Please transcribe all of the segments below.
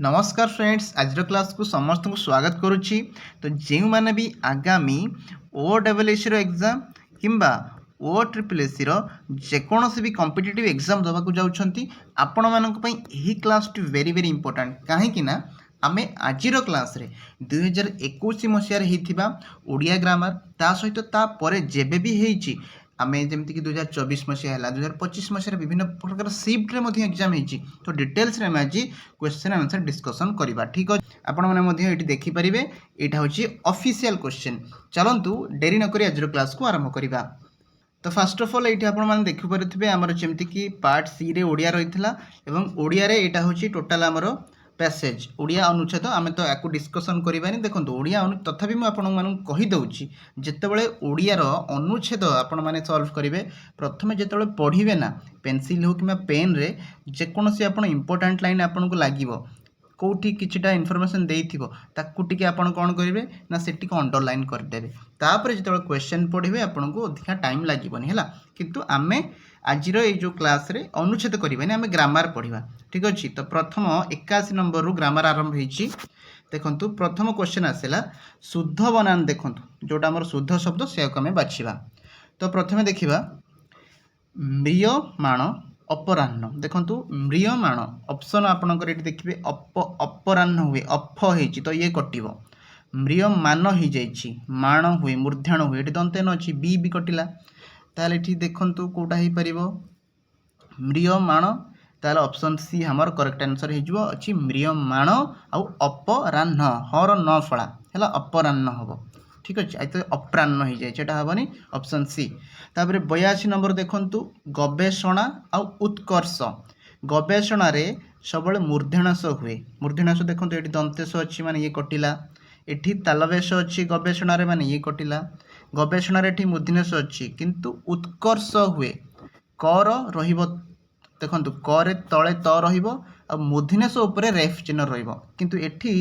नमस्कार फ्रेंड्स, आज क्लास को समस्त को स्वागत करुच्ची। तो जो मैंने भी आगामी OSS एग्जाम किंबा OSSC जेकोसी भी कॉम्पिटिटिव एग्जाम देवा जाऊँगी आपण मानक यही class T very very important कहीं आमे आजिर क्लास रे 2021 मसीहार होता ओडिया ग्रामर ता सहित तापर जेबे भी होईची आमे जमती कि 2024 मसीहा है 2025 मसीह विभिन्न प्रकार सिफ्ट रे एग्जाम होईची। तो डिटेल्स रे आज क्वेश्चन आंसर डिस्कसन करबा। ठीक अछि, आपण माने ये देखि परिबे एटा होची ऑफिशियल क्वेश्चन। चलंतु डेरी न करी आज क्लास को आरंभ करबा। तो फर्स्ट ऑफ ऑल ये आपण माने देखि परिथिबे हमर जेमती कि पार्ट सी रे ओडिया रहितला एवं ओडिया रे एटा होची टोटल हमर पैसेज ओडिया अनुच्छेद आमे तो याकू डिस्कसन करबानी। देखो ओडिया तथापि मुझे आपण मानक कहीदे जितेबाला ओडियार अनुच्छेद आपण मैंने सल्व करेंगे प्रथम जिते पढ़े ना पेनसिल हो कि पेन रे जेकोसी आप इंपोर्टाट लाइन आपन को लगे कौटी किछिटा इनफॉरमेशन देइथिबो ताकू टिके आपण कोन करिवे ना सेटी को अंडरलाइन कर देबे। तापर जिते क्वेश्चन पढ़िबे आपन को अधिका टाइम लागिबोनी हैला। किंतु आमे आजिर ये जो क्लास रे अनुच्छेद करबानी आमे ग्रामर पढ़िबा। ठीक अछि, तो प्रथम 81 नंबर रु ग्रामर आरंभ होईची। देखंतु प्रथम क्वेश्चन आसेला शुद्ध बनान। देखंतु जोटा हमर शुद्ध शब्द से को आमे बाछिबा। तो प्रथमे देखिबा म्रियमाण अपराह्न। देखंतु म्रियमाण ऑप्शन आपनकर एठी देखिबे अपराह्न हुए अफ हेची तो ये कटिबो। म्रियमान हो जाइछि मान हुए मूर्धन हुए एठी दंते न अछि बी कटिला ताले एठी देखंतु कोटा हे परिबो म्रियमाण ताले ऑप्शन सी हमर करेक्ट आंसर हे जिवो अछि म्रियमाण आउ अपराह्न हर न फळा हैला अपराह्न हबो। ठीक अछि, आइ तो अपराह्न हो जाए सेटा हबनी ऑप्शन सी। तापर 82 नंबर देखंतु गवेषणा आउ उत्कर्ष। गवेषणा रे सबले मूर्धन्यास हुए मूर्धन्यास देखंतु एठी दंतेश अछि माने ये कटिला एठी तालवेश अछि गवेषणा रे माने ये कटिला गवेषणा रे एठी मूर्धन्यास अछि किंतु उत्कर्ष हुए कर रहिबो। देखंतु करे तळे त रहिबो आ मूर्धन्यास ऊपर रेफ चिन्ह रहिबो किंतु एठी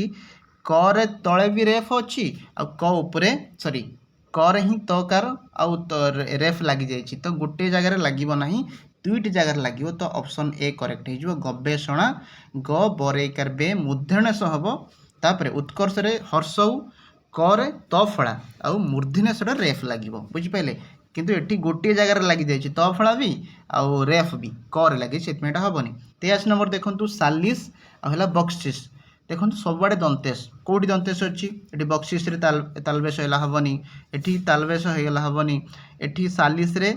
करे तळे भी रेफ अछि आ क ऊपर सॉरी कर ही तकार आउ रेफ लगी जाइछि तो गोटे जगह लागिबो नाही दुईटी जगह लागिबो। तो ऑप्शन ए करेक्ट हो गवेषणा ग बरेकार बे मूर्धन्यास हबो तापरे उत्कर्ष रे हर्षौ करे त फळा आउ मूर्धन्यास रे रेफ लागिबो बुझि पाइले किंतु एठी गोटे जगह लगी जाइछि त फळा भी आउ रेफ भी कर लागि सेटमेटा हबनी। 83 नंबर देखंतु 40 आ हला बक्सिस। देखो सबुआड़े दंतेश कौटी दंतेश अच्छी ये बक्सिस रे तालवेश है हबनी एठी तालवेश होगा हबनी एठी 40 रे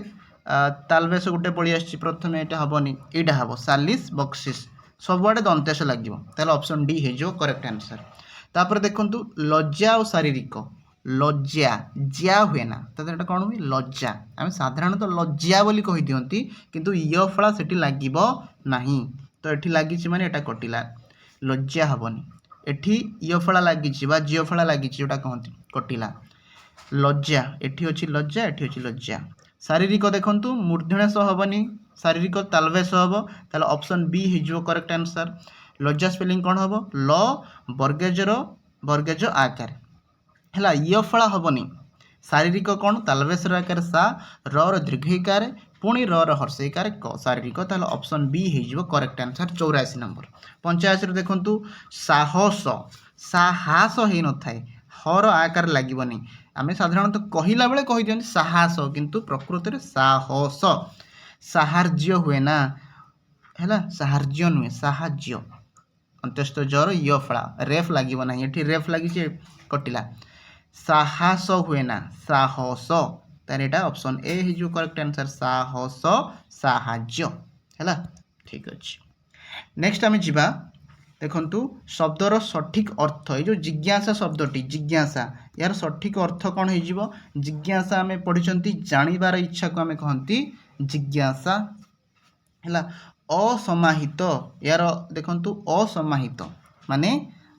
तालवेश गोटे पड़ी आसी प्रथम ये हबनी यहाँ हम 40 बक्सिस सबुआड़े दंतेश लगे ताले ऑप्शन डी हो करेक्ट आंसर। तापर देखंतु लज्जा और शारीरिक लज्जा ज्या हुए ना तो कौन हुए लज्जा आम साधारणतः लज्जा बोली कही दियंती किंतु य फला सेठी लागिबो नाही तो एठी लागिछि माने एटा कटिला लज्जा हबनी एठी य फला लागिछि बा जिय फला लागिछि जोटा कहंती कटिला लज्जा एठी अछि लज्जा एठी अछि लज्जा। शारीरिक देखंतु मूर्धन्यास हबनी शारीरिक तालवेश हबो ताले ऑप्शन बी हिजो करेक्ट आंसर। लज्जा स्पेलिंग कोन हबो ल वर्गज आकार हैला य फला हबनी शारीरिक कौन तालवेश आकार सा र दीर्घकार पुणी र हर्षईकार क शारीरिक ताले ऑप्शन बी हो करेक्ट आंसर 84 नंबर। 85 देखंतु साहस साहस हो न थाए हर आकार लागबनी आमे साधारणतः कहिला बेले कहि दियंती साहस किंतु प्रकृति रे साहस साहार्य हुए ना हैला साहार्य नुहे साहाज्य अंत्यस्थ जर य फला रेफ लागबो नाही एठी रेफ लागिছে कटिला साहस हुए ना साहस तार एटा ऑप्शन ए हिजो करेक्ट आंसर साहस साहाज्य हैला। ठीक अछि, नेक्स्ट आमे जिबा देखंतु शब्दर सठिक अर्थ ये जो जिज्ञासा शब्दटी जिज्ञासा यार सठिक अर्थ कौन हो जिज्ञासा आमे पढ़िचंती जानिबार इच्छा को आमे कहंती जिज्ञासा हैला। असमाहित यार देखंतु असमाहित माने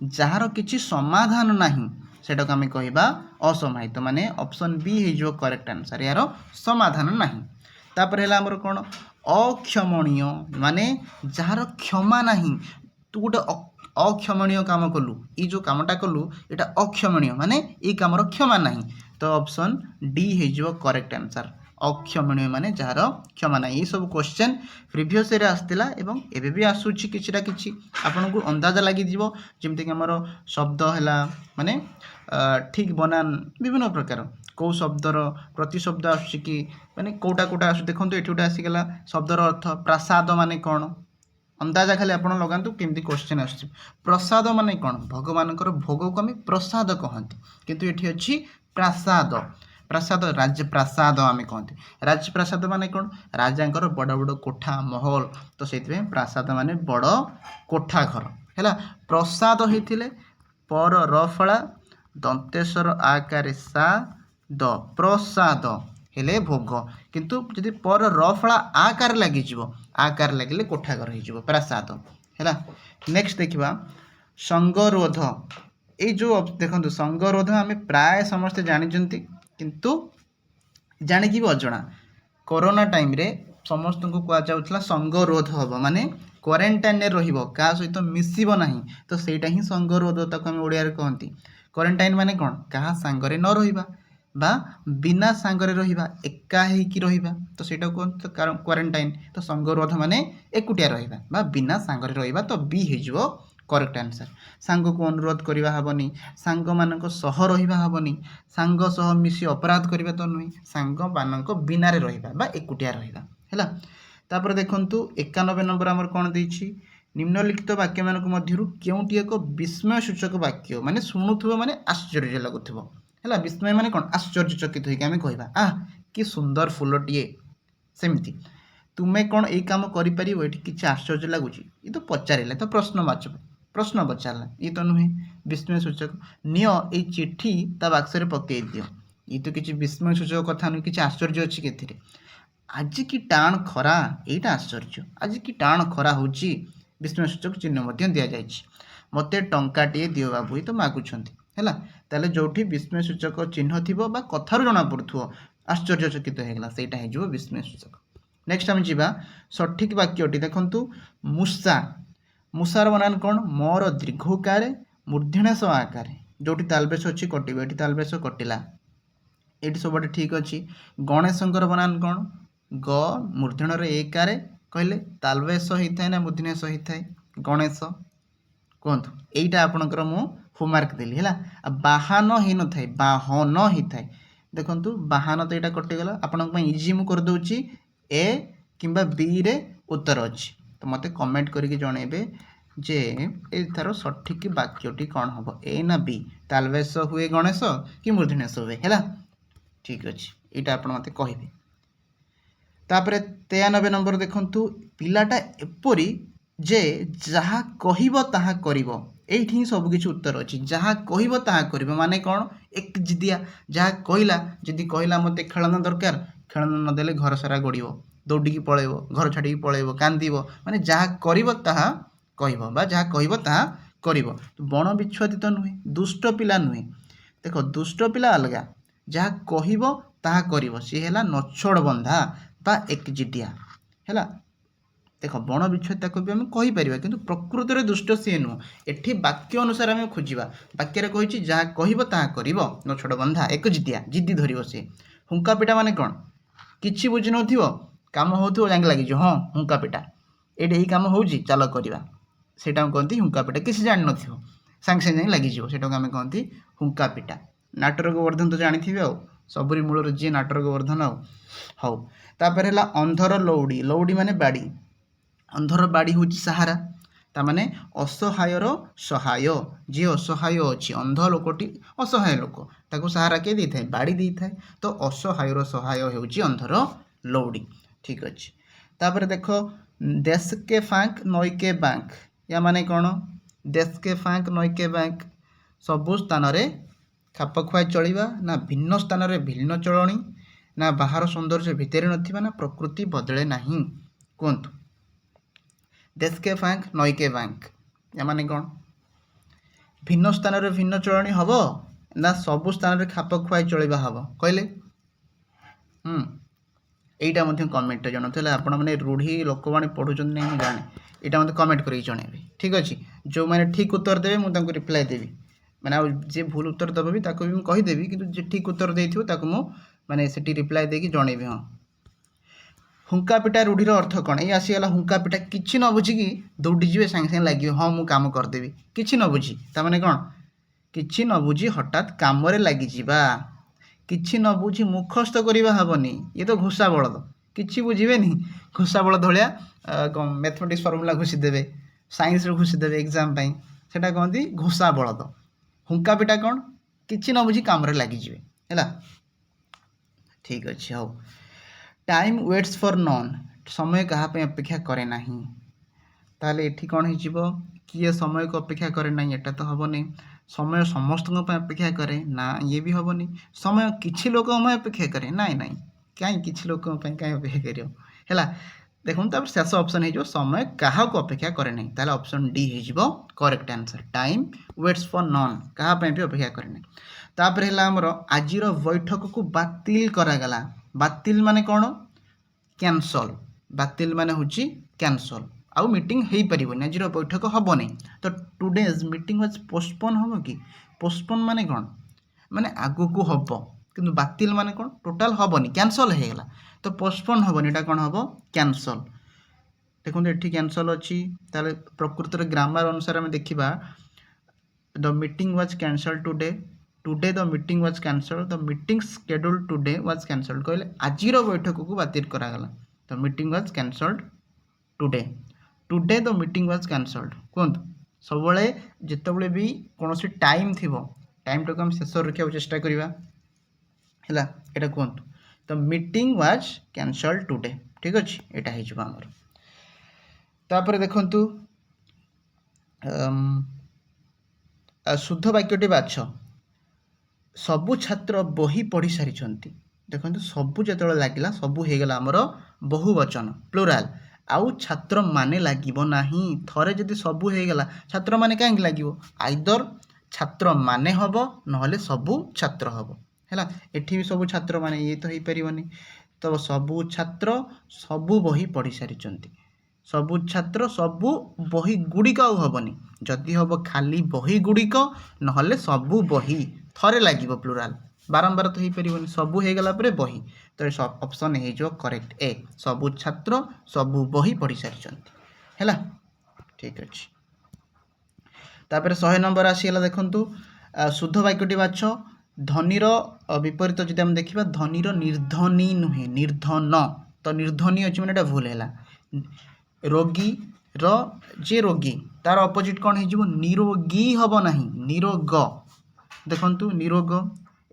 जार किछि समाधान नाही सेटा को आमे कहिबा असमाहित माने ऑप्शन बी हो करेक्ट आंसर यार समाधान नाही। तापर हैला हमर कोन अक्षमणीय माने जार क्षमा नाही तू गोटे अक्षमणीय काम कलु ये जो कामटा कलु एटा अक्षमणीय माने ये कामर क्षमा नाही तो ऑप्शन डी हो करेक्ट आंसर अक्षमणीय माने जार क्षमा ना। ये सब क्वेश्चन प्रीवियस रे आसला एवं एबे भी आसुची किछिटा किछि आपनको अंदाजा लागि दिबो जेमति कि हमर शब्द हैला माने ठीक बनान विभिन्न प्रकार को शब्दर प्रति शब्द आसुची कि माने कोटा कोटा आसु देखंतु एठी उटा आसी गेला शब्दर अर्थ प्रसाद माने कोन अंदाजा खाली आपण लगांतु केमती क्वेश्चन आसुची। प्रसाद माने कोन भगवानकर भोग को हम प्रसाद कहंती किंतु एठी अछि प्रसाद। प्रसाद राज्य प्रसाद आम कहते राजप्रसाद माने कौन राजांकर बड़ बड़ कोठा महल तो से प्रसाद माने बड़ कोठा घर है। प्रसाद होते पर रफला दंतेश्वर आकार सा द प्रसाद हेले भोग किंतु जदि पर रफला आकार लगी आकार लगे कोठा घर हो प्रसाद है। नेक्स्ट देखा संगरोध ये जो देखो संगरोध आम प्राय समस्ते जानते किंतु जानिकी भी अजଣା कोरोना टाइम रे समस्त को कह जाउथला संगरोध हबो माने क्वारंटाइन रे रहिबो का सहित मिसिबो नाही तो सेटा ही संगरोध तक हम ओडिया रे कहंती। क्वारंटाइन माने कोन कहा सांगरे न रहिबा बा बिना सांगरे रहिबा एका हेई की रहिबा तो सेटा कोन तो क्वारंटाइन तो संगरोध माने एकुटिया रहिबा बा बिना सांगरे रहिबा तो बी हेजिवो करेक्ट आंसर। सांग को अनुरोध करवा हेबनी सांग मानक सह रहिबा हेबनी सांग सह मिसी अपराध करबा तो नुई सांग मानक बिना रे रहिबा बा एकुटिया रहिबा हैला। तापर देखंतु 91 नंबर हमर कोन देछि निम्नलिखित वाक्य मानक मध्यरु केउटी एक विस्मय सूचक वाक्य माने सुनुथुबो माने आश्चर्य लागुथुबो हैला। विस्मय माने कोन आश्चर्यचकित होई के हम कहबा आ कि सुंदर फुलटिए सेमती तुमे कोन एई काम करि परिबो एठी किछ आश्चर्य लागुची ई तो पचारिले तो प्रश्न पचारला ये तो नुहे विस्मय सूचक नियो ए चिट्ठी ता बाक्स रे पकई दियो ये तो किछि विस्मय सूचक कथा नु किछि आश्चर्य अछि केथिरे आज की टाण खरा एटा आश्चर्य आज की टाण खरा होची विस्मय सूचक चिन्ह मध्य दिया जायछि। मते टंकाटिए दियो बाबू तो मागुछंती हैला ताले जोठी विस्मय सूचक चिन्ह थिबो बा कथार जणा पड़थुओ आश्चर्यचकित हेगला सेटा हे जिवो विस्मय सूचक। नेक्स्ट हम जिबा सठिक वाक्यटी देखंतु मूषा मूषार बनान कौन मोर दीर्घकार मूर्धन्यस आकार जोटी तालबेस अच्छी कटिब ये तालबेस कटिला ये सब ठीक अच्छी। गणेशंकर बनान कौन ग मूर्धन एकार कहले तालबेस होता है ना मूर्धन्यस होता है गणेश कहतु यहीटा आपणकर मु होमवर्क देली है। बाहन हो न था बाहन होता है देखु बाहन तो यहाँ कटिगला आपण इजी मु करदे ए किंबा बी रे उत्तर अच्छी तो मते कमेंट करके जनइबे जे एथार सठिक वाक्यटी कौन हम ए ना बी तालबेस हुए गणेश कि मूर्धन्यस हुए है ठीक अच्छे यहाँ आप मत कहे। तापर 93 नंबर देखंतु पिलाटा एपरी जे जहा कहिबो ताहा करिबो एठी ही सब किछि उत्तर अछि जहा कहिबो ताहा करिबो माने कोन एक जिदिया जहा कहिला जदि कहिला मते खेलना दरकार खेलना न देले घर सारा गड़िबो दौड़िकी पळेबो घर छाड़ी पळेबो कांदीबो माने जहा करिबो ताहा कहिबो बा जहा कहिबो ताहा करिबो। तो बण बिच्छुआती तो नुहे दुष्ट पिला नुहे देखो दुष्ट पिला अलगा जहा कहिबो ताहा करिबो सी हेला नछोड़ बंधा बा एक जिदिया हैला। देख बण बिच्छुआती भी आम कहीपर कि प्रकृत में दुष्ट सी नुह एठी वाक्य अनुसार आम खोजा वाक्य कही जहाँ कह नछोड़ बंधा एक जिदिया जिद्दी धर सी हुंका पिटा माने कौन किसी बुझी न कम हो जाए लगे हाँ हुंका पिटा ये यही कम हो चल करवा सेटा कहती हुंका पिटा किसी जान न सांगे सांगे लगे सेटा आम कहती हुंका पिटा। नाटर गोवर्धन तो जानी आ सबरी मूल जी नाटर गोवर्धन आउ तापर है अंधर लौड़ी लौड़ी माने बाड़ी अंधर बाड़ी हूँ सहारा ताने असहायर सहाय जी असहाय अच्छी अंध लोकटी असहाय लोक ताको सहारा किए दे थाए बाड़ी दे थाए तो असहायर सहाय होउची अंधर लौड़ी ठीक अच्छे। तापर देख देश के फांक नई के बैंक या माने कौन देश के फांक नई के बैंक सबु स्थान रे खाप खुआई चलवा ना भिन्न स्थान रे भिन्न चलणी ना बाहर सौंदर्य भितर नथिबा ना प्रकृति बदले नहीं कहतु देश के फांक नई के बैंक या माने कौन भिन्न स्थान रे भिन्न चलणी हम ना सबु स्थान रे खाप खुआई चलवा हम कहले यहीटा कमेंट जनाते आपण मैंने रूढ़ी लोकवाणी पढ़ुं नहीं जाने यहाँ मत कमेंट कर जनइबे ठीक अच्छे। जो मैंने ठीक उत्तर देवे मुझे रिप्लाई देवी मैंने जे भूल उत्तर दब भी कहीदेवी कि ठीक उत्तर देती मुझे माने सेठी रिप्लाई देकी जणेबे। हाँ हुंका पिटा रूढ़ीर अर्थ कौन ये आसीगला हुंका पिटा किसी न बुझिकी दौड़ी जी सागे सागे लगे हाँ मु काम करदेवी किसी न बुझी ताने कौन किसी न बुझी हठात कम लगी किसी न बुझी मुखस्थ करवा हेनी ये तो घोषा बलद किसी बुझे घोषा बलद भाया मैथमेटिक्स फर्मुला घोषिदेवे साइंस घोषिदेवे एग्जाम से कहती घोषा बलद हुंका पिटा कौन किसी न बुझी कम लगिजे है ठीक अच्छे हाँ टाइम वेट्स फॉर नॉन समय कहाँ अपेक्षा करे ना ताले एठी कौन हो किए समय को अपेक्षा करे ना एटा तो हेनी समय समस्त अपेक्षा करे ना ये भी हेनी समय किसी लोक अपेक्षा करे ना ना कहीं किसी लोक कहीं अपेक्षा कर देखो शेष ऑप्शन हो समय क्या अपेक्षा करे ना ताले ऑप्शन डी हो correct answer time waits for non कहाँ भी अपेक्षा करे ना तापर है आमर आज बैठक को बातिल करागला बातिल माने कौन कैंसल बातिल माने होची कैंसल आउ मीटिंग हो पारिबनी आज बैठक हेनी तो टुडेज मीटिंग वाज पोस्टपोन हम कि पोस्टपोन माने कौन माने आगु को हम किंतु बातिल माने कौन टोटाल हेनी कैंसल हो गला तो पोस्टपोन हेनी एटा कौन हम कैंसल देखो ये कैंसल अच्छी ताले प्रकृत ग्रामर अनुसार आम देखा the meeting was cancel today today the meeting was cancel the meeting schedule today was cancel कहले आज बैठक को बातिल करागला the meeting was cancelled today today the meeting was cancelled कहतु सब जिते भी कौन टाइम थी टाइम टाक शेष रखा चेष्टा करवा है यहाँ कहतु the meeting was cancelled today ठीक अच्छे यहाँ होमर तापर देखु शुद्ध वाक्यटी बाछ सबु छात्र बही पढ़ी सारी देखो सबू जो लगे सबू हो गला आमर बहुवचन प्लुराल आउ छात्र माने लगिबो नाही थरे जदि सबू हो गला छात्र माने कहीं लगिबो आइदर छात्र माने हबो नहले सबू छात्र हबो हैला एठी भी सबू छात्र माने ये तो हो पारिबनी तो सबू छात्र सबू बही पढ़ी सारी सबू छात्र सबू बही गुड़िक हेनी जदि हम खाली बही गुड़िक नहले सबू बही थरे लगे प्लुराल बारंबार तो हो पारिबनी सबू हो गला परे बही तो ऑप्शन हो करेक्ट ए सबू छात्र सबू बही पढ़ी सारी है ठीक अच्छे तापर 100 नंबर आसीगला देखु शुद्ध वाक्यटी बाछ धनीर विपरीत जब आम देखा धनीर निर्धनी नुहे निर्धन तो निर्धनी अच्छी मैंने भूल है रोगी जे रोगी तार अपोजिट कौन हो निरोगी हम ना निरोग देखु निरोग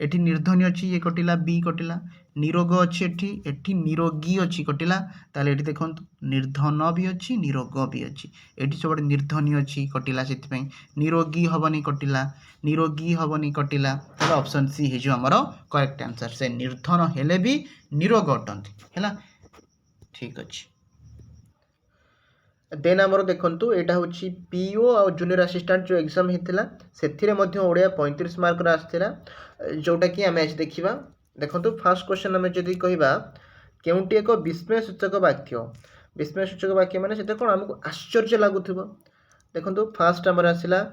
एठी निर्धनी अच्छी ये कटिला बी कटिला निरोग अच्छी एठी निरोगी अच्छी कटिला ताले एठी देखो निर्धन भी अच्छी निरोग भी अच्छी एठी सब निर्धनी अच्छी कटिला से निरोगी हेनी कटिला निरोगी हेनी कटिला ताले ऑप्शन सी हो आमर करेक्ट आंसर से निर्धन हेले भी निरोग अटंती है ठीक अच्छे देन आमर देखु यहाँ हूँ पीओ आ जूनियर असिस्टेंट जो एग्जाम होता से ओडिया 35 मार्क आसाला जोटा कि आम आज देखा देखो फास्ट क्वेश्चन आम जब कह केउटी एक विस्मय सूचक वाक्य माने से कौन आमको आश्चर्य लगुव देखो फास्ट आमर आसला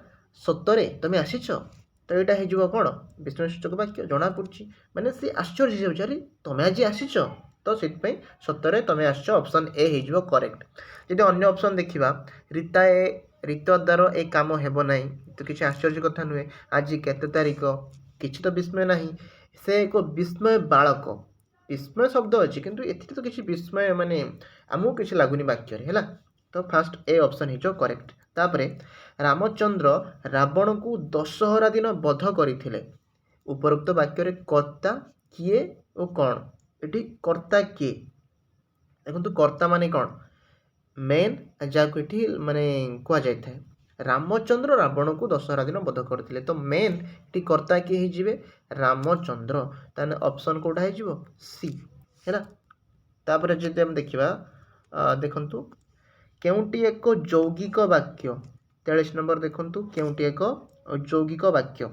सतरे तुम आसीच तो यहाँ हो कौन विस्मय सूचक वाक्य जना पड़ी माने सी आश्चर्य हो तुम आज आसीच तो से सतरे तुम आस ऑप्शन ए हो करेक्ट जदि अन्य ऑप्शन देखा रीता ए रीत द्वार ए काम हेब ना तो किसी आश्चर्य कथा नुहे आज केते तारीख किसी तो विस्मय ना से एक विस्मय बालक विस्मय शब्द अच्छी किंतु एथि तो किसी विस्मय माने आमको किसी लगुनि वाक्य है तो फास्ट ए ऑप्शन हो करेक्ट तापरे रामचंद्र रावण को दशहरा दिन बध करते उपरोक्त वाक्य कर्ता किए और कौन ये कर्ता किए देखो कर्ता माने कौन मेन जहाँ ये माने कह जाए रामचंद्र रावण को दशहरा दिन बध करते तो मेन ये कर्ता किए हो रामचंद्र ताने ऑप्शन कोटा हो सी है तापर जब हम देखा देखु केउटी एक यौगिक वाक्य 43 नंबर देखु केउटी एक यौगिक वाक्य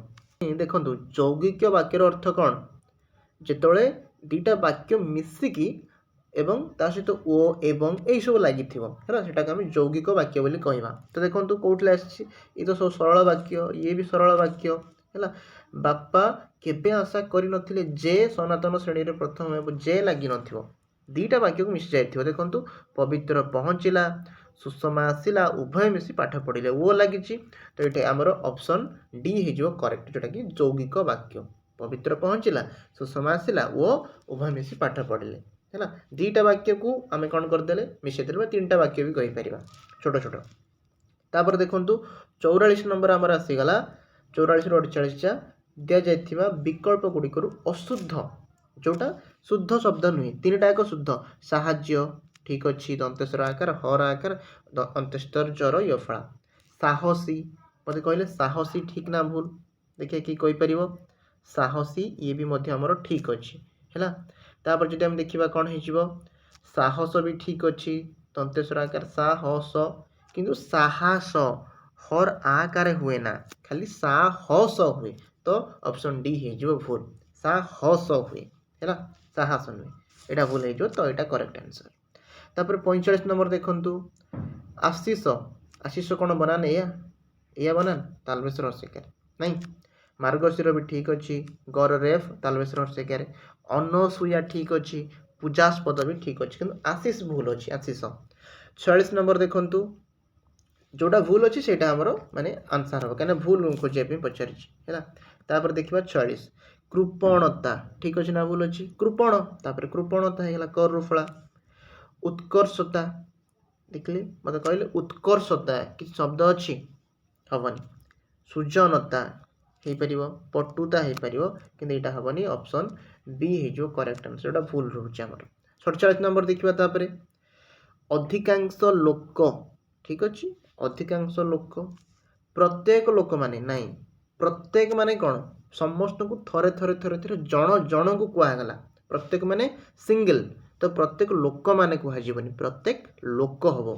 देखो यौगिक वाक्यर अर्थ कौन जिते दुईटा वाक्य मिसिकी एवं ता सहित ओ एवं यही सब लगी है आम यौगिक वाक्य बोली कहवा तो देखो कौटे ये तो सब सरल वाक्य ये भी सरल वाक्य है बापा केबे आशा कर नथिले जे सनातन श्रेणी रे प्रथम हेबो जे लागि नथिबो दीटा वाक्य को मिसी जाइथिबो देखंतु पवित्र पहुँचला सुषमा आसिला उभय मिसी पाठ पढ़िले वो लगी तो ये आमर ऑप्शन डी हो करेक्ट जोटा कि यौगिक वाक्य पवित्र पहुँचला सुषमा आसिला वो उभय मिसी पाठ पढ़िले है दीटा वाक्य को आम कौन करदे मिसेदे तीन टा वाक्य भी कहीपर छोट छोट तापर देखंतु 44 नंबर आमर आसीगला 44 ରୁ 48 दि जाइथिबा विकल्प गुड़िकर अशुद्ध जोटा शुद्ध शब्द नुहे तीन टा एक शुद्ध साहाज्य ठीक अच्छी दंतेश्वर आकार हर आकार अंत्यस्तर जर यफला साहसी मत कहले साहसी ठीक ना भूल देखिए कि कहीपर साहसी ये भी आमर ठीक अच्छी है तापर जो आम देखा कौन हो साहस भी ठीक अच्छी दंतेश्वर आकार साहस किंतु साहस हर आकार हुए ना खाली साहस हुए तो ऑप्शन डी हो भूल साहस हुए है साहस नुहे यहाँ भूल हो तो यहाँ करेक्ट आंसर तापर 45 नंबर देखंतु आशीष आशीष कौन बनान या बनान तालबेश्वर हर्षिकार नहीं मार्गशीर भी ठीक अच्छी गर रेफ तालबेश्वर हर्षिकार अनसुया ठीक अच्छी पूजास्पद भी ठीक अच्छी किंतु आशीष भूल अच्छी आशीष 46 नंबर देखंतु जोटा भूल अच्छी से माने आंसर हम कहीं भूल खोजा पचारि है तापर देखा 46 कृपणता ठीक अच्छे ना भूल अच्छी कृपण तापर कृपणता है कर रूफला उत्कर्षता देखिए मत कहले उत्कर्षता कि शब्द अच्छी हेनी सुजनता हो पार पटुता हो पार कि यहाँ हेनी ऑप्शन बी हो करेक्ट आंसर यहाँ भूल रोचे आम 47 नंबर देखा अधिकांश लोक ठीक अच्छे अधिकांश लोक प्रत्येक लोक माने नहीं प्रत्येक माने कौन समस्त को थरे थरे थरे थरे जन जन को कहगला प्रत्येक माने सिंगल तो प्रत्येक लोक माने कहजनी प्रत्येक लोक हम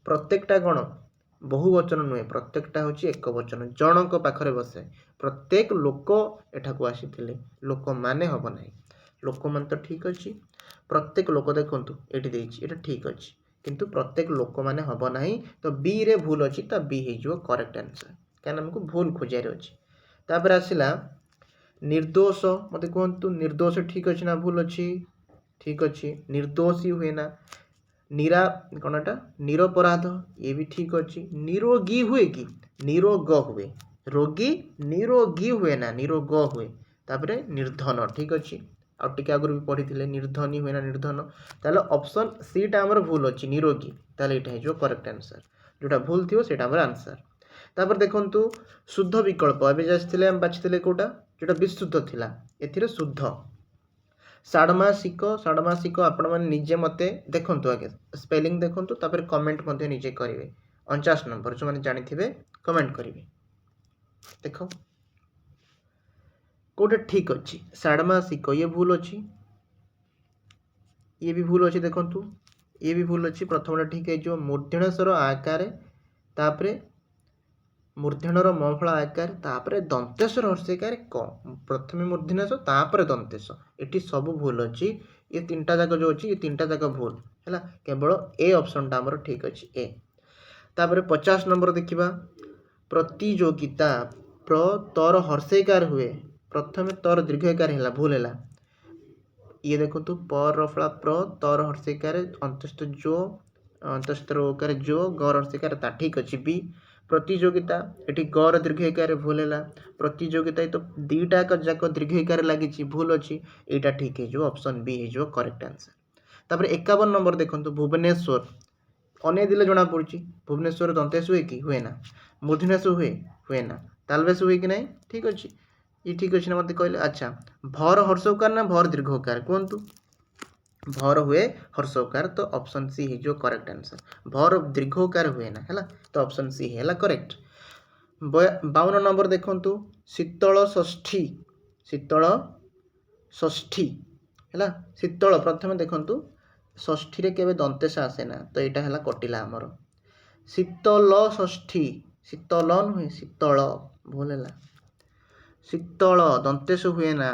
प्रत्येकटा कौन बहुवचन नुहे प्रत्येकटा हूँ एक वचन जनक पाखरे बसे प्रत्येक लोक एठा को आसी लोक माने हम ना लोक मान तो ठीक अच्छे प्रत्येक लोक देखु ये ठीक अच्छे किंतु प्रत्येक लोक माने हम ना तो बी रे भूल अच्छी तो बी हो करेक्ट आंसर क्या आमको भूल खोजार अच्छी तापर आसला निर्दोष मत कहतु निर्दोष ठीक अच्छे ना भूल अच्छी ठीक अच्छे निर्दोषी हुए ना निरा कौनटा निरपराध ये भी ठीक अच्छे निरोगी हुए कि निरोग हुए रोगी निरोगी हुए ना निरोग हुए तापर निर्धन ठीक अच्छे आउ टिके आगुरी भी पढ़ी थे निर्धनी हुए ना निर्धन ताले ऑप्शन सी टा हमर भूल अच्छी निरोगी ताले एटा हो करेक्ट आंसर जोटा भूल थी सेटा हमर आंसर तापर देखंतु शुद्ध विकल्प एबे जास्तिले हम बाछिले कोटा जोटा विशुद्ध थिला एथिरे शुद्ध षाण्मासिक आपण मैंने निजे मते देखंतु आगे स्पेलिंग देखंतु तापर कमेंट मते निजे करिवे 49 नंबर जो माने जानि थिबे कमेंट करिवे देखो कोटे ठीक अच्छी षाण्मासिक ये भूल अच्छी ये भी भूल अच्छी देखंतु ये भी भूल अच्छी प्रथम ठीक है जो मूर्धन्यस्वर आकार तापरे मूर्धन्यर मफल आकार तापरे दंतेश्वर हर्षिकार क प्रथम मूर्धन्यस तापरे दंतेश एटी सब भूल अच्छी ये तीन टा जाक जो अच्छी ये तीन टा जाक भूल है केवल ए ऑप्शन टा हमर ठीक अच्छी ए तापर 50 नंबर देखिबा प्रतियोगिता प्र तर हर्षिकार हुए प्रथम तर दीर्घकार है भूल है ये देखो पर रफला प्र तर हर्षिकार अंतस्थ जो अंतस्तर ओकार जो गर हर्षिकार ता ठीक अच्छे बी प्रतियोगिता ये गर दीर्घकार भूल है प्रतियोगिता तो दीटा जाक दीर्घकार लगी भूल अच्छी यहाँ ठीक है जो ऑप्शन बी हो करेक्ट आंसर तापर 51 नंबर देखो भुवनेश्वर अने दिले जना पड़ी भुवनेश्वर दंतेश हुए कि हुए ना मूर्धन्यस हुए ना तालबेश हुए कि नहीं ठीक अच्छे ये ठीक अच्छे ना मत कहले अच्छा भर हर्षकार ना भर दीर्घकार कहतु भर हुए हर्षकार तो ऑप्शन सी है जो करेक्ट आंसर भर दीर्घकार हुए ना है तो ऑप्शन सी है करेक्ट 52 नंबर देखंतु शीतल षष्ठी है शीतल प्रथम देखंतु षष्ठी रे केबे दंतेश आसे ना तो यहाँ है कटिला आमर शीतल षष्ठी शीतल नुहे शीतल भूल है शीतल दंतेश हुए ना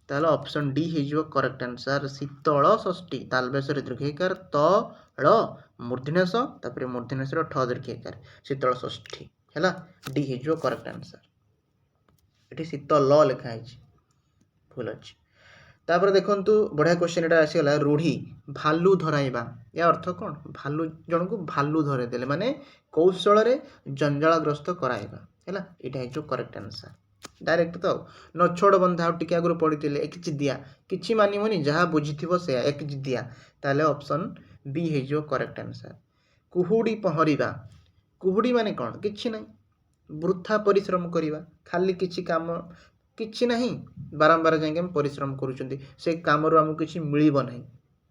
ताहले ऑप्शन डी हो करेक्ट आंसर शीतल षष्ठी तालबेश्वर दीर्घकार तल मूर्धन्यस तापर मूर्धन्यस ठ दीर्घकार शीतल षष्ठी है डी हो करेक्ट आंसर ଏଠି ଶୀତ ଲ ଲେଖା ହେଇଛି, ଭୁଲ ଅଛି। ତାପରେ ଦେଖନ୍ତୁ ବଢ଼ିଆ କ୍ୱେଶ୍ଚନ୍ ଏଟା ଆସିଗଲା, ରୂଢ଼ି ଭାଲୁ ଧରାଇବା। ୟା ଅର୍ଥ କ'ଣ? ଭାଲୁ, ଜଣକୁ ଭାଲୁ ଧରାଇ ଦେଲେ ମାନେ କୌଶଳରେ ଜଞ୍ଜାଳଗ୍ରସ୍ତ କରାଇବା ହେଲା, ଏଇଟା ହେଇଯିବ କରେକ୍ଟ ଆନ୍ସର। ଡାଇରେକ୍ଟ ତ ନଛୋଡ଼ ବନ୍ଧା ଆଉ ଟିକେ ଆଗରୁ ପଢ଼ିଥିଲେ ଏକଜିଦିଆ, କିଛି ମାନିବନି, ଯାହା ବୁଝିଥିବ ସେୟା ଏକଜିଦିଆ, ତାହେଲେ ଅପସନ୍ ବି ହେଇଯିବ କରେକ୍ଟ ଆନ୍ସର। କୁହୁଡ଼ି ପହଁରିବା, କୁହୁଡ଼ି ମାନେ କ'ଣ? କିଛି ନାହିଁ, ବୃଥା ପରିଶ୍ରମ କରିବା, ଖାଲି କିଛି କାମ କିଛି ନାହିଁ, ବାରମ୍ବାର ଯାଇକି ଆମେ ପରିଶ୍ରମ କରୁଛନ୍ତି, ସେ କାମରୁ ଆମକୁ କିଛି ମିଳିବ ନାହିଁ,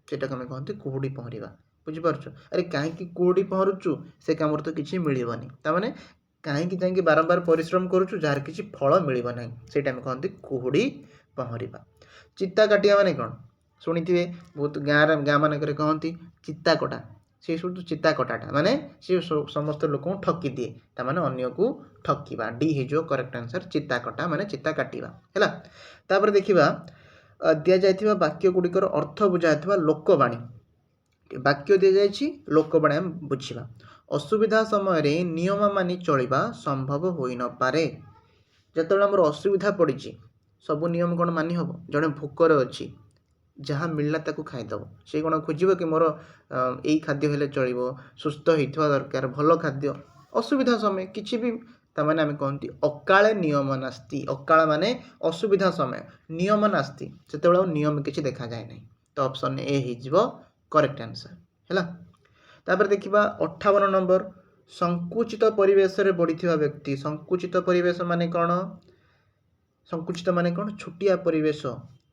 ସେଟାକୁ ଆମେ କହନ୍ତି କୁହୁଡ଼ି ପହଁରିବା। ବୁଝିପାରୁଛ? ଆରେ କାହିଁକି କୁହୁଡ଼ି ପହଁରୁଛୁ? ସେ କାମରୁ ତ କିଛି ମିଳିବନି, ତାମାନେ କାହିଁକି ଯାଇକି ବାରମ୍ବାର ପରିଶ୍ରମ କରୁଛୁ ଯାହାର କିଛି ଫଳ ମିଳିବ ନାହିଁ, ସେଇଟା ଆମେ କହନ୍ତି କୁହୁଡ଼ି ପହଁରିବା। ଚିତା କାଟିବା ମାନେ କ'ଣ? ଶୁଣିଥିବେ, ବହୁତ ଗାଁ ମାନଙ୍କରେ କହନ୍ତି ଚିତା କଟା, ସେ ସବୁ ଚିତା କଟାଟା ମାନେ ସେ ସମସ୍ତ ଲୋକଙ୍କୁ ଠକି ଦିଏ, ତାମାନେ ଅନ୍ୟକୁ ଠକିବା। ଡି ହେଇଯିବ କରେକ୍ଟ ଆନ୍ସର, ଚିତା କଟା ମାନେ ଚିତା କାଟିବା ହେଲା। ତାପରେ ଦେଖିବା ଦିଆଯାଇଥିବା ବାକ୍ୟ ଗୁଡ଼ିକର ଅର୍ଥ ବୁଝାଇଥିବା ଲୋକବାଣୀ। ବାକ୍ୟ ଦିଆଯାଇଛି, ଲୋକବାଣୀ ଆମେ ବୁଝିବା। ଅସୁବିଧା ସମୟରେ ନିୟମ ମାନି ଚଳିବା ସମ୍ଭବ ହୋଇନପାରେ। ଯେତେବେଳେ ଆମର ଅସୁବିଧା ପଡ଼ିଛି ସବୁ ନିୟମ କ'ଣ ମାନି ହେବ? ଜଣେ ଭୋକରେ ଅଛି, ଯାହା ମିଳିଲା ତାକୁ ଖାଇଦେବ, ସେ କ'ଣ ଖୋଜିବ କି ମୋର ଏଇ ଖାଦ୍ୟ ହେଲେ ଚଳିବ, ସୁସ୍ଥ ହେଇଥିବା ଦରକାର, ଭଲ ଖାଦ୍ୟ? ଅସୁବିଧା ସମୟ କିଛି ବି, ତାମାନେ ଆମେ କହନ୍ତି ଅକାଳେ ନିୟମ ନାସ୍ତି। ଅକାଳ ମାନେ ଅସୁବିଧା ସମୟ, ନିୟମ ନାସ୍ତି, ସେତେବେଳେ ଆଉ ନିୟମ କିଛି ଦେଖାଯାଏ ନାହିଁ, ତ ଅପସନ୍ ଏ ହେଇଯିବ କରେକ୍ଟ ଆନ୍ସର ହେଲା। ତାପରେ ଦେଖିବା 58 ନମ୍ବର, ସଂକୁଚିତ ପରିବେଶରେ ବଢ଼ିଥିବା ବ୍ୟକ୍ତି। ସଂକୁଚିତ ପରିବେଶ ମାନେ କ'ଣ? ସଂକୁଚିତ ମାନେ କ'ଣ? ଛୋଟିଆ ପରିବେଶ,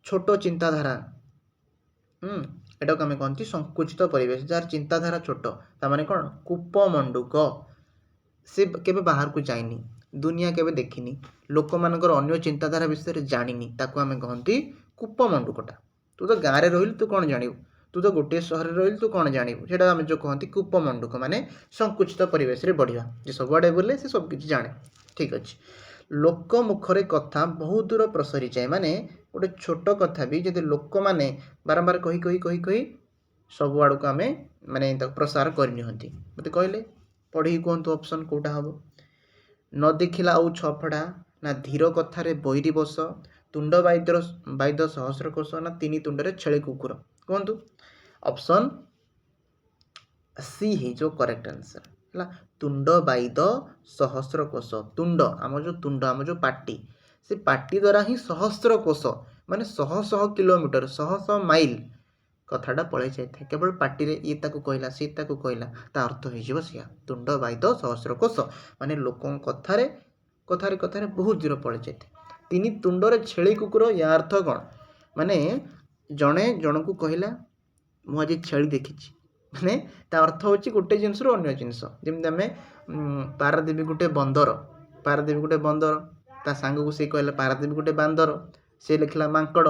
ଛୋଟ ଚିନ୍ତାଧାରା, ଏଟାକୁ ଆମେ କହନ୍ତି ସଂକୁଚିତ ପରିବେଶ, ଯାହାର ଚିନ୍ତାଧାରା ଛୋଟ, ତାମାନେ କ'ଣ? କୂପମଣ୍ଡୁକ, ସେ କେବେ ବାହାରକୁ ଯାଇନି, ଦୁନିଆ କେବେ ଦେଖିନି, ଲୋକମାନଙ୍କର ଅନ୍ୟ ଚିନ୍ତାଧାରା ବିଷୟରେ ଜାଣିନି, ତାକୁ ଆମେ କହନ୍ତି କୂପମଣ୍ଡୁକଟା। ତୁ ତ ଗାଁରେ ରହିଲୁ, ତୁ କ'ଣ ଜାଣିବୁ? ତୁ ତ ଗୋଟିଏ ସହରରେ ରହିଲୁ, ତୁ କ'ଣ ଜାଣିବୁ? ସେଇଟା ଆମେ ଯେଉଁ କହନ୍ତି କୂପମଣ୍ଡୁକ, ମାନେ ସଂକୁଚିତ ପରିବେଶରେ ବଢ଼ିବା, ଯେ ସବୁଆଡ଼େ ବୁଲେ ସେ ସବୁ କିଛି ଜାଣେ। ଠିକ୍ ଅଛି। ଲୋକ ମୁଖରେ କଥା ବହୁ ଦୂର ପ୍ରସରିଯାଏ, ମାନେ ଗୋଟେ ଛୋଟ କଥା ବି ଯଦି ଲୋକମାନେ ବାରମ୍ବାର କହି କହି କହି କହି ସବୁଆଡ଼କୁ ଆମେ ମାନେ ତାକୁ ପ୍ରସାର କରିନିଅନ୍ତି। ମୋତେ କହିଲେ ପଢ଼ିକି କୁହନ୍ତୁ ଅପସନ୍ କେଉଁଟା ହେବ? ନ ଦେଖିଲା ଆଉ ଛଫଡ଼ା, ନା ଧୀର କଥାରେ ବୈରୀ ବସ, ତୁଣ୍ଡ ବାଇଦ ସହସ୍ର କୋଶ, ନା ତିନି ତୁଣ୍ଡରେ ଛେଳି କୁକୁର? କୁହନ୍ତୁ। ଅପସନ୍ ସି ହେଇଯିବ କରେକ୍ଟ ଆନ୍ସର ହେଲା। ତୁଣ୍ଡ ବାଇଦ ସହସ୍ର କୋଶ, ତୁଣ୍ଡ ଆମର ଯେଉଁ ପାଟି, ସେ ପାଟି ଦ୍ୱାରା ହିଁ ସହସ୍ର କୋଶ ମାନେ ଶହ ଶହ କିଲୋମିଟର, ଶହ ଶହ ମାଇଲ କଥାଟା ପଳେଇ ଯାଇଥାଏ, କେବଳ ପାଟିରେ ଇଏ ତାକୁ କହିଲା ସିଏ ତାକୁ କହିଲା, ତା ଅର୍ଥ ହେଇଯିବ ସେଇଆ, ତୁଣ୍ଡ ବାଇଦ ସହସ୍ର କୋଶ, ମାନେ ଲୋକଙ୍କ କଥାରେ କଥାରେ କଥାରେ ବହୁତ ଦୂର ପଳେଇ ଯାଇଥାଏ। ତିନି ତୁଣ୍ଡରେ ଛେଳି କୁକୁର, ୟା ଅର୍ଥ କ'ଣ? ମାନେ ଜଣେ ଜଣକୁ କହିଲା ମୁଁ ଆଜି ଛେଳି ଦେଖିଛି, ମାନେ ତା ଅର୍ଥ ହେଉଛି ଗୋଟେ ଜିନିଷରୁ ଅନ୍ୟ ଜିନିଷ। ଯେମିତି ଆମେ ପାରାଦ୍ୱୀପ ଗୋଟେ ବନ୍ଦର, ତା ସାଙ୍ଗକୁ ସେ କହିଲା ପାରାଦ୍ୱୀପ ଗୋଟେ ବାନ୍ଦର, ସେ ଲେଖିଲା ମାଙ୍କଡ଼,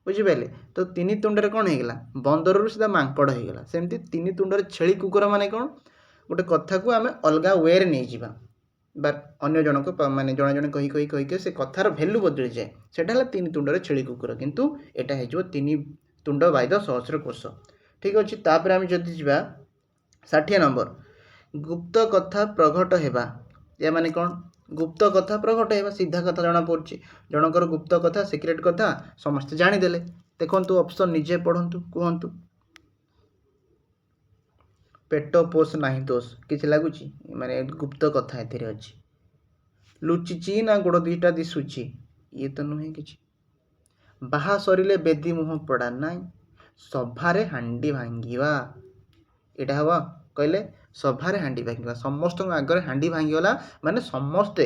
ବୁଝିପାରିଲେ? ତ ତିନି ତୁଣ୍ଡରେ କ'ଣ ହେଇଗଲା? ବନ୍ଦରରୁ ସିଧା ମାଙ୍କଡ଼ ହେଇଗଲା। ସେମିତି ତିନି ତୁଣ୍ଡରେ ଛେଳି କୁକୁର ମାନେ କ'ଣ? ଗୋଟେ କଥାକୁ ଆମେ ଅଲଗା ୱେରେ ନେଇଯିବା, ବା ଅନ୍ୟ ଜଣଙ୍କ ମାନେ ଜଣେ ଜଣେ କହି କହି କହି ସେ କଥାର ଭ୍ୟାଲୁ ବଦଳିଯାଏ, ସେଇଟା ହେଲା ତିନି ତୁଣ୍ଡରେ ଛେଳି କୁକୁର, କିନ୍ତୁ ଏଇଟା ହେଇଯିବ ତିନି ତୁଣ୍ଡ ବାଇଦ ସହସ୍ର କୋଶ। ଠିକ୍ ଅଛି। ତାପରେ ଆମେ ଯଦି ଯିବା 60 ନମ୍ବର, ଗୁପ୍ତ କଥା ପ୍ରଘଟ ହେବା। ୟା ମାନେ କ'ଣ? ଗୁପ୍ତ କଥା ପ୍ରଘଟ ହେବା, ସିଧା କଥା ଜଣାପଡ଼ୁଛି, ଜଣଙ୍କର ଗୁପ୍ତ କଥା, ସିକ୍ରେଟ୍ କଥା ସମସ୍ତେ ଜାଣିଦେଲେ। ଦେଖନ୍ତୁ ଅପସନ୍ ନିଜେ ପଢ଼ନ୍ତୁ, କୁହନ୍ତୁ। ପେଟ ପୋଷ ନାହିଁ ଦୋଷ, କିଛି ଲାଗୁଛି? ମାନେ ଗୁପ୍ତ କଥା ଏଥିରେ ଅଛି। ଲୁଚିଛି ନା ଗୋଡ଼ ଦୁଇଟା ଦିଶୁଛି, ଇଏ ତ ନୁହେଁ କିଛି। ବାହା ସରିଲେ ବେଦି ମୁହଁ ପଡ଼ା ନାହିଁ, ସଭାରେ ହାଣ୍ଡି ଭାଙ୍ଗିବା, ଏଇଟା ହେବ କହିଲେ? ସଭାରେ ହାଣ୍ଡି ଭାଙ୍ଗିବା, ସମସ୍ତଙ୍କ ଆଗରେ ହାଣ୍ଡି ଭାଙ୍ଗିଗଲା ମାନେ ସମସ୍ତେ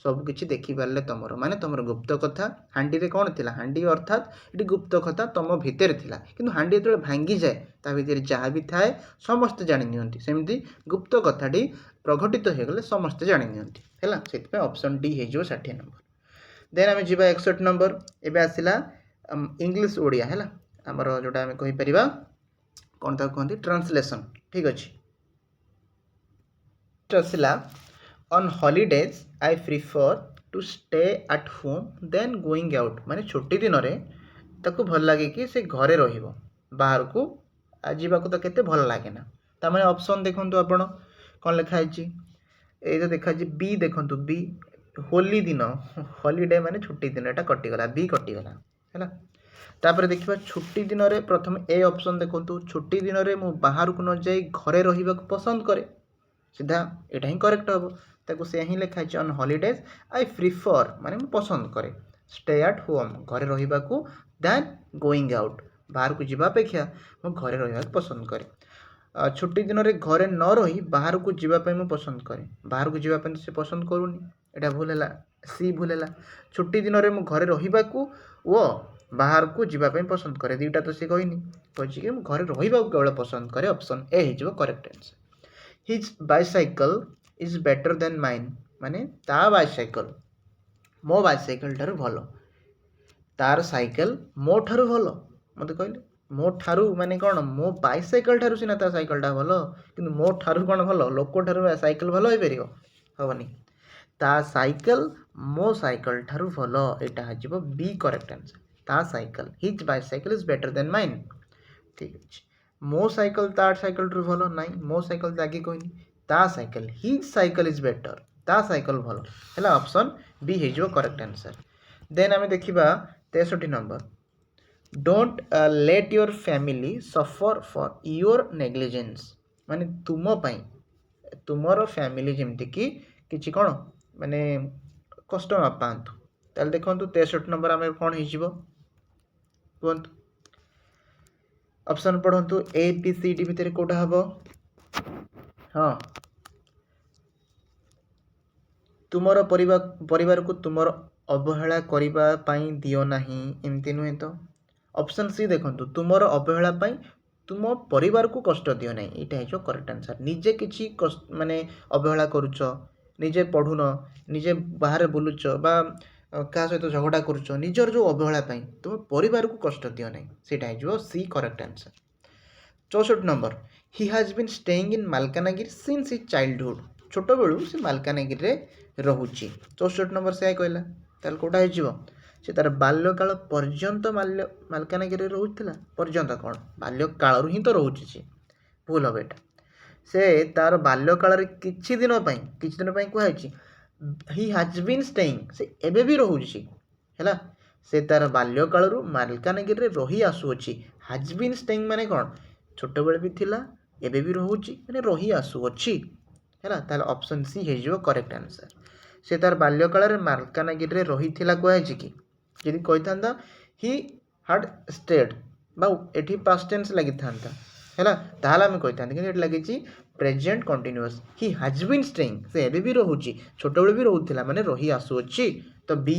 ସବୁ କିଛି ଦେଖିପାରିଲେ ତମର, ମାନେ ତମର ଗୁପ୍ତ କଥା। ହାଣ୍ଡିରେ କ'ଣ ଥିଲା? ହାଣ୍ଡି ଅର୍ଥାତ୍ ଏଠି ଗୁପ୍ତ କଥା ତମ ଭିତରେ ଥିଲା, କିନ୍ତୁ ହାଣ୍ଡି ଯେତେବେଳେ ଭାଙ୍ଗିଯାଏ ତା ଭିତରେ ଯାହା ବି ଥାଏ ସମସ୍ତେ ଜାଣି ନିଅନ୍ତି, ସେମିତି ଗୁପ୍ତ କଥାଟି ପ୍ରଘଟିତ ହୋଇଗଲେ ସମସ୍ତେ ଜାଣି ନିଅନ୍ତି ହେଲା। ସେଥିପାଇଁ ଅପସନ୍ ଡି ହେଇଯିବ 60 ନମ୍ବର। ଦେନ୍ ଆମେ ଯିବା 61 ନମ୍ବର। ଏବେ ଆସିଲା ଇଂଲିଶ ଓଡ଼ିଆ ହେଲା, ଆମର ଯେଉଁଟା ଆମେ କହିପାରିବା କ'ଣ ତାକୁ କୁହନ୍ତି ଟ୍ରାନ୍ସଲେସନ୍। ଠିକ୍ ଅଛି। ଆସିଲା on holidays I prefer to stay at home than going out, ମାନେ ଛୁଟି ଦିନରେ ତାକୁ ଭଲ ଲାଗେ କି ସେ ଘରେ ରହିବ, ବାହାରକୁ ଯିବାକୁ ତ କେତେ ଭଲ ଲାଗେ ନା। ତାମାନେ ଅପସନ୍ ଦେଖନ୍ତୁ ଆପଣ କ'ଣ ଲେଖା ହେଇଛି, ଏଇ ତ ଦେଖାଯାଇଛି ବି, ଦେଖନ୍ତୁ ବି होली दिन हॉलीडे माने छुट्टी दिन एटा कटिगला बी कटिगला है। तापर देखिए छुट्टी दिन रे प्रथम ए ऑप्शन देखो छुट्टी दिन रे मु बाहर को न जाई घरे रहिबा पसंद करे सीधा एटा ही करेक्ट हम ताको से ही लिखा है ऑन हॉलीडेज आई प्रिफर माने मु पसंद करे स्टे एट होम घरे रहिबा को देन गोइंग आउट बाहर को जीवा अपेक्षा मु घरे रहिबा पसंद करे। छुट्टी दिन रे घरे न रही बाहर को जीवाई मु पसंद करे बाहर को जीवाई से पसंद करूनी एटा भूल है सी भूल है। छुट्टी दिन रे मु घरे रहिबा को वो बाहर को जीवाई पसंद करे दुईटा तो सी कहनी कही कि घरे रहिबा केवल पसंद करे ऑप्शन ए हो correct answer. His bicycle is better than mine माने ता बाइसाइकल मो बाइसाइकल ठारू भल तार साइकेल मो ठारू भल मत कहले मो ठारू माने कौन मो बाइसाइकल ठारू सीना ता साइकेलटा भल कि मो ठारू कौन भल लोक ठारू साइकेल भल हो पार हेनी ता साइकेल मो साइकेल ठारू भल यहाँ हो बी करेक्ट आंसर ता cycle his bicycle is better than mine ठीक अच्छे मो साइकेल तार साइकेल ठारू भल ना मो साइकेल तो आगे कहनी ता cycle his cycle is better ता साइकेल भल है ऑप्शन बी हो करेक्ट आंसर। देन आम देखा 63 number don't let your family suffer for your negligence माने तुम तुमर फैमिली जमती कि किसी कौन माने कष्ट न पातु ताल देखो 63 नंबर आम कौन हो कहतु ऑप्शन पढ़ु ए बी सी डी भितर कोटा हम हाँ तुमर परिवार को तुमर अवहेला करने दियो नहीं एमती नुहे तो ऑप्शन सी देखो तुमर अवहेला तुम परिवार को कष्ट दियो नहीं यहाँ हो करेक्ट आंसर निजे किसी माने अवहेला करुच निजे पढ़ुन निजे बाहर बुलुच बा क्या सहित झगड़ा करुच निजर जो अवहेला तुम परिवार को कष्ट दियो नहीं सीटा हो सी करेक्ट आंसर। 64 नंबर ही has been staying in Malkangiri since his childhood छोट बेलू से मालकानगिरी रे रहुची 64 नंबर से कहला ताल कोटा हो से तार बाल्यकाल पर्यंत मालकानगिरी रोला पर्यंत कौन बाल्यकाल ही तो रोचे सी भूल हम एटा से तार बाल्यकाल किछि दिन कहुई ही हैज बीन स्टेइंग से एबे भी रोचे है से तार बाल्यकाल मालकानगिरी रही आसुअछि हैज बीन स्टेइंग माने कौन छोट बेले भी थिला एबे भी रोचे माने रही आसुअछि है ताल ऑप्शन सी हो करेक्ट आंसर से तार बाल्यकाल मालकानगिरी रही कहुई कि यदि कही था ही हाड स्टेड एटी पास्ट टेंस लगी था है ताल आम कही था कि लगी प्रेजेंट कंटिन्यूअस ही हैज बीन स्टेइंग से एबे भी रोचे छोट बेले भी रोला माने रही आसुअछि तो बी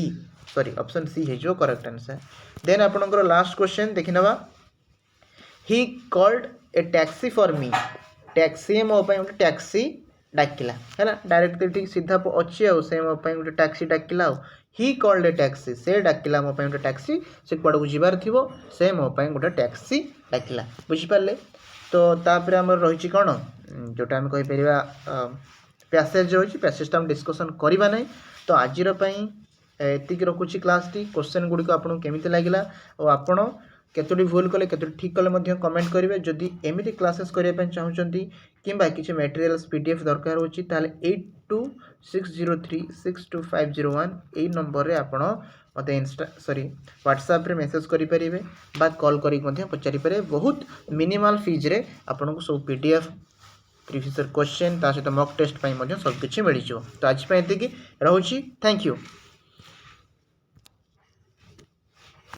सॉरी ऑप्शन सी हो करेक्ट आंसर। देन आपनकर लास्ट क्वेश्चन देखि नबा ही called a taxi for me taxi मो गोटे टैक्सी डाकिला है डायरेक्ट सीधा अच्छी से मो गोटे टैक्सी डाकिला ही कॉल्ड ए टैक्सी से डाकिला मो गोटे टैक्सी से कुआड़ को जीवार थी से मो गोटे टैक्सी डाकिला बुझिपारे तो तापर आम रही कौन जोटा आम कहीपर पैसेज रही पैसेजटा आम डिस्कसन करवा ना तो आज एतिक रखुची क्लास टी क्वेश्चन गुड़िक आपको केमी लगे और आपड़ केतोटी भूल कले केतोटी ठीक कले कमेंट करेंगे जदि एमती क्लासेस करने चाहते कि किसी मटेरियल्स पीडीएफ दरकार होची ताले 8260362501 यही नंबर रे आपण मते व्हाट्सएप रे मेसेज करें बा कॉल करी पचारि पारे बहुत मिनिमल फीज रे आपन को सब पीडीएफ प्रीवियस क्वेश्चन ता सहित मॉक टेस्ट सब किछि मिल तो आज पे एतिकी रहूची थैंक यू।